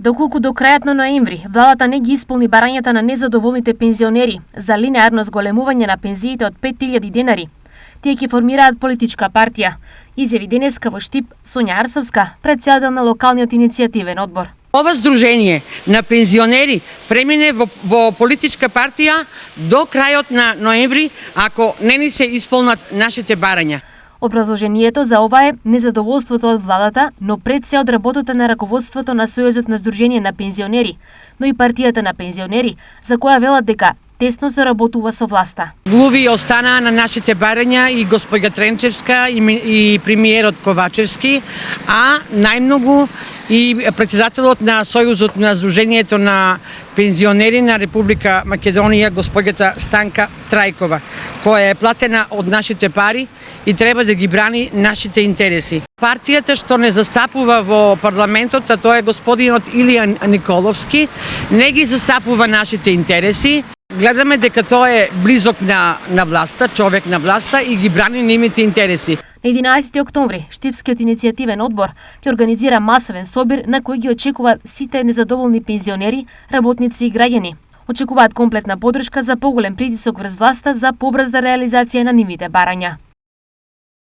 Доколку до крајот на ноември владата не ги исполни барањата на незадоволните пензионери за линеарно зголемување на пензиите од 5000 денари, тие ќе формираат политичка партија, изјави денеска во Штип Сонја Арсовска, председател на локалниот иницијативен одбор. Ова здружение на пензионери премине во политичка партија до крајот на ноември, ако не ни се исполнат нашите барања. Образложението за ова е незадоволството од владата, но пред се од работата на раководството на Сојузот на Сдружение на пензионери, но и партијата на пензионери, за која велат дека тесно се работува со власта. Глуви останаа на нашите барања и госпоѓа Тренчевска и премиерот Ковачевски, а најмногу и председателот на Сојузот на Сдруженијето на пензионери на Република Македонија, госпоѓата Станка Трајкова, која е платена од нашите пари и треба да ги брани нашите интереси. Партијата што не застапува во парламентот, а тоа е господинот Илија Николовски, не ги застапува нашите интереси. Гледаме дека тоа е близок на власта, човек на власта и ги брани нивните интереси. На 11 октомври, Штипскиот иницијативен одбор ќе организира масовен собир на кој ги очекуваат сите незадоволни пензионери, работници и граѓани. Очекуваат комплетна поддршка за поголем притисок врз власта за побрза реализација на нивните барања.